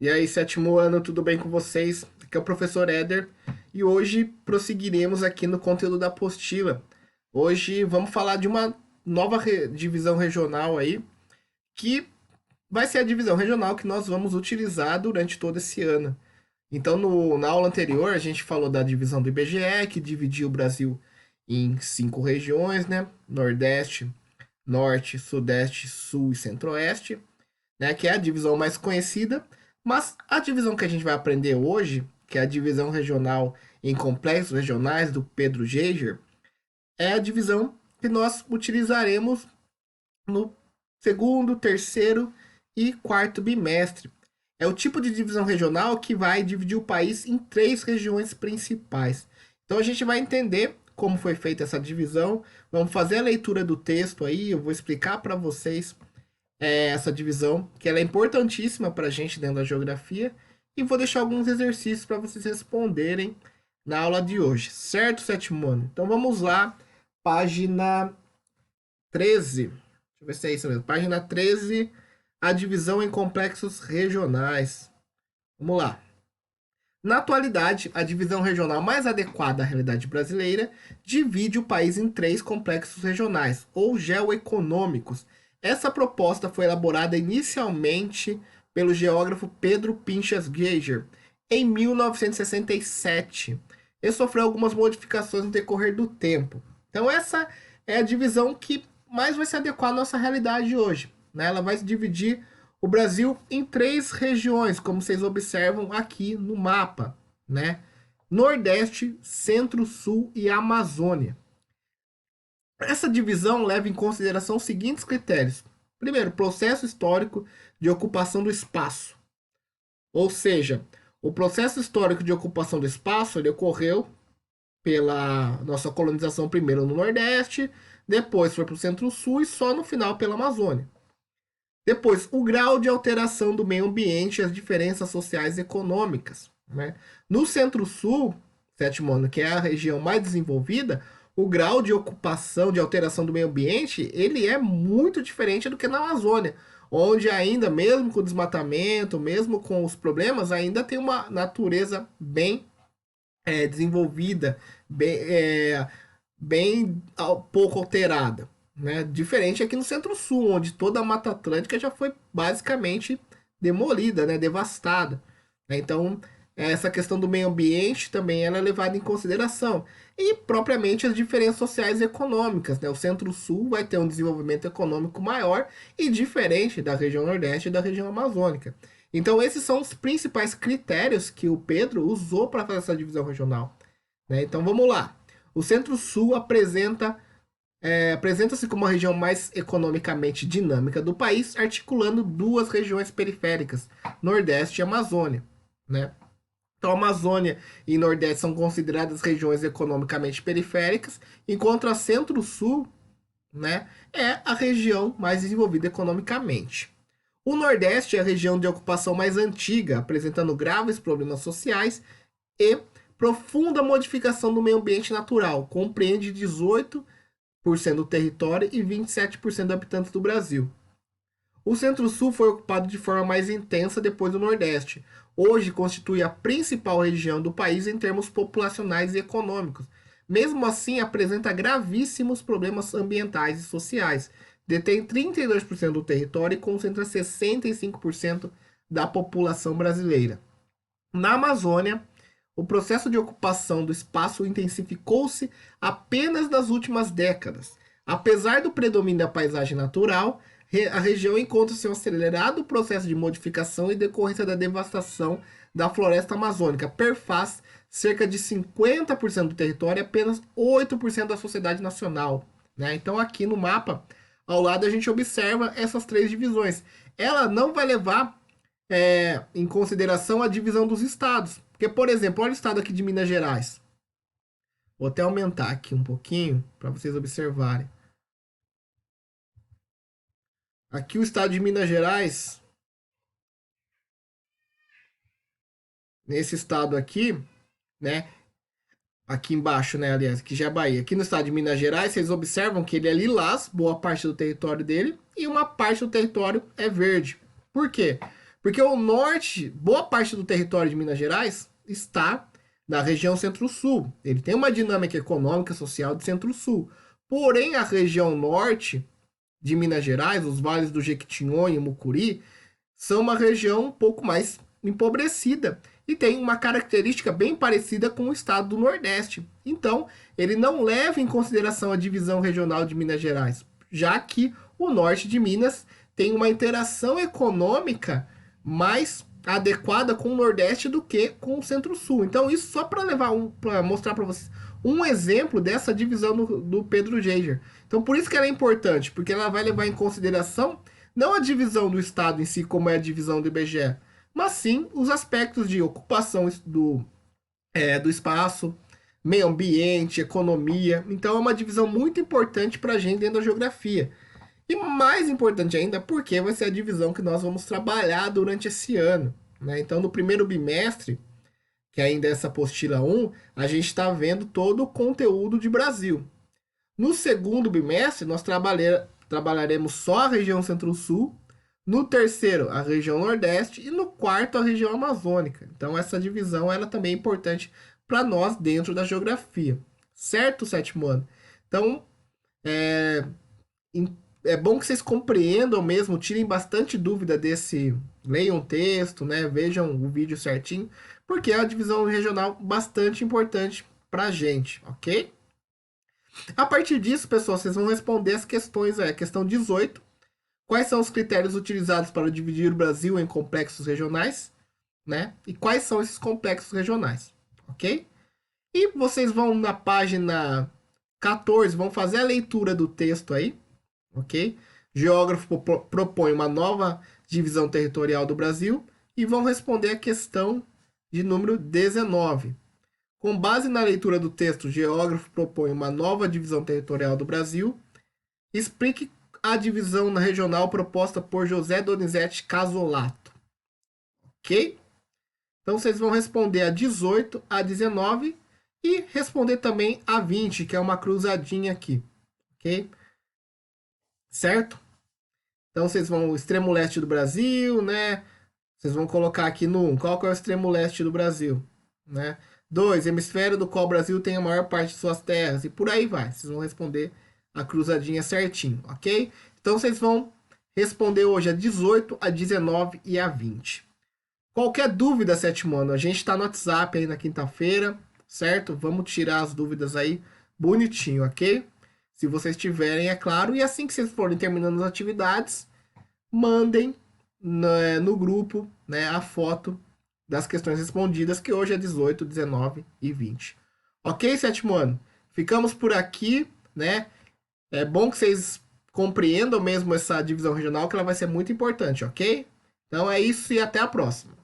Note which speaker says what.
Speaker 1: E aí, sétimo ano, tudo bem com vocês? Aqui é o professor Éder e hoje prosseguiremos aqui no conteúdo da apostila. Hoje vamos falar de uma nova divisão regional aí, que vai ser a divisão regional que nós vamos utilizar durante todo esse ano. Então, na aula anterior, a gente falou da divisão do IBGE, que dividiu o Brasil em 5 regiões, né? Nordeste, Norte, Sudeste, Sul e Centro-Oeste, né, que é a divisão mais conhecida, mas a divisão que a gente vai aprender hoje, que é a divisão regional em complexos regionais do Pedro Geiger, é a divisão que nós utilizaremos no segundo, terceiro e quarto bimestre. É o tipo de divisão regional que vai dividir o país em 3 regiões principais. Então a gente vai entender como foi feita essa divisão, vamos fazer a leitura do texto aí, eu vou explicar para vocês essa divisão, que ela é importantíssima para a gente dentro da geografia, e vou deixar alguns exercícios para vocês responderem na aula de hoje, certo, sétimo ano? Então vamos lá, página 13. Deixa eu ver se é isso mesmo. Página 13, a divisão em complexos regionais. Vamos lá. Na atualidade, a divisão regional mais adequada à realidade brasileira divide o país em 3 complexos regionais, ou geoeconômicos. Essa proposta foi elaborada inicialmente pelo geógrafo Pedro Pinchas Geiger em 1967 e sofreu algumas modificações no decorrer do tempo. Então, essa é a divisão que mais vai se adequar à nossa realidade hoje, né? Ela vai se dividir o Brasil em 3 regiões, como vocês observam aqui no mapa, né? Nordeste, Centro-Sul e Amazônia. Essa divisão leva em consideração os seguintes critérios. Primeiro, processo histórico de ocupação do espaço. Ou seja, o processo histórico de ocupação do espaço ele ocorreu pela nossa colonização primeiro no Nordeste, depois foi para o Centro-Sul e só no final pela Amazônia. Depois, o grau de alteração do meio ambiente e as diferenças sociais e econômicas. Né? No Centro-Sul, sétimo ano, que é a região mais desenvolvida, o grau de ocupação, de alteração do meio ambiente, ele é muito diferente do que na Amazônia, onde ainda, mesmo com o desmatamento, mesmo com os problemas, ainda tem uma natureza bem desenvolvida, bem pouco alterada. Né? Diferente aqui no Centro-Sul, onde toda a Mata Atlântica já foi basicamente demolida, né? Devastada. Né? Então, essa questão do meio ambiente também ela é levada em consideração. E, propriamente, as diferenças sociais e econômicas. Né? O Centro-Sul vai ter um desenvolvimento econômico maior e diferente da região Nordeste e da região Amazônica. Então, esses são os principais critérios que o Pedro usou para fazer essa divisão regional. Né? Então, vamos lá. O Centro-Sul apresenta-se como a região mais economicamente dinâmica do país, articulando 2 regiões periféricas, Nordeste e Amazônia. Né? Então, Amazônia e Nordeste são consideradas regiões economicamente periféricas, enquanto a Centro-Sul, né, é a região mais desenvolvida economicamente. O Nordeste é a região de ocupação mais antiga, apresentando graves problemas sociais e profunda modificação do meio ambiente natural. Compreende 18% do território e 27% dos habitantes do Brasil. O Centro-Sul foi ocupado de forma mais intensa depois do Nordeste. Hoje constitui a principal região do país em termos populacionais e econômicos. Mesmo assim, apresenta gravíssimos problemas ambientais e sociais. Detém 32% do território e concentra 65% da população brasileira. Na Amazônia, o processo de ocupação do espaço intensificou-se apenas nas últimas décadas. Apesar do predomínio da paisagem natural, a região encontra-se em um acelerado processo de modificação e decorrência da devastação da floresta amazônica. Perfaz cerca de 50% do território e apenas 8% da sociedade nacional. Né? Então, aqui no mapa, ao lado, a gente observa essas 3 divisões. Ela não vai levar em consideração a divisão dos estados. Porque, por exemplo, olha o estado aqui de Minas Gerais. Vou até aumentar aqui um pouquinho para vocês observarem. Aqui o estado de Minas Gerais, nesse estado aqui, né? Aqui embaixo, né, aliás, que já é Bahia. Aqui no estado de Minas Gerais, vocês observam que ele é lilás, boa parte do território dele, e uma parte do território é verde. Por quê? Porque o norte, boa parte do território de Minas Gerais está na região centro-sul. Ele tem uma dinâmica econômica, social de centro-sul. Porém, a região norte de Minas Gerais, os vales do Jequitinhonha e Mucuri, são uma região um pouco mais empobrecida e tem uma característica bem parecida com o estado do Nordeste. Então, ele não leva em consideração a divisão regional de Minas Gerais, já que o norte de Minas tem uma interação econômica mais adequada com o Nordeste do que com o Centro-Sul. Então, isso só para mostrar para vocês um exemplo dessa divisão do Pedro Geiger. Então, por isso que ela é importante, porque ela vai levar em consideração não a divisão do Estado em si, como é a divisão do IBGE, mas sim os aspectos de ocupação do espaço, meio ambiente, economia. Então, é uma divisão muito importante para a gente dentro da geografia. E mais importante ainda, porque vai ser a divisão que nós vamos trabalhar durante esse ano. Né? Então, no primeiro bimestre, que ainda é essa apostila 1, a gente está vendo todo o conteúdo de Brasil. No segundo bimestre, nós trabalharemos só a região Centro-Sul, no terceiro, a região Nordeste e no quarto, a região Amazônica. Então, essa divisão ela também é importante para nós dentro da geografia. Certo, sétimo ano? Então, é, é bom que vocês compreendam mesmo, tirem bastante dúvida desse. Leiam o texto, né? Vejam o vídeo certinho, porque é uma divisão regional bastante importante para a gente, ok? A partir disso, pessoal, vocês vão responder as questões, questão 18. Quais são os critérios utilizados para dividir o Brasil em complexos regionais, né? E quais são esses complexos regionais, ok? E vocês vão na página 14, vão fazer a leitura do texto aí, ok? Geógrafo propõe uma nova divisão territorial do Brasil e vão responder a questão de número 19. Com base na leitura do texto, o geógrafo propõe uma nova divisão territorial do Brasil. Explique a divisão regional proposta por José Donizete Casolato. Ok? Então, vocês vão responder a 18, a 19 e responder também a 20, que é uma cruzadinha aqui. Ok? Certo? Então, vocês vão extremo leste do Brasil, né? Vocês vão colocar aqui no 1, qual que é o extremo leste do Brasil, né? 2, hemisfério do qual o Brasil tem a maior parte de suas terras. E por aí vai. Vocês vão responder a cruzadinha certinho, ok? Então, vocês vão responder hoje a 18, a 19 e a 20. Qualquer dúvida, sétimo ano, a gente está no WhatsApp aí na quinta-feira, certo? Vamos tirar as dúvidas aí bonitinho, ok? Se vocês tiverem, é claro. E assim que vocês forem terminando as atividades, mandem no grupo, né, a foto das questões respondidas, que hoje é 18, 19 e 20. Ok, sétimo ano? Ficamos por aqui, né? É bom que vocês compreendam mesmo essa divisão regional, que ela vai ser muito importante, ok? Então é isso e até a próxima.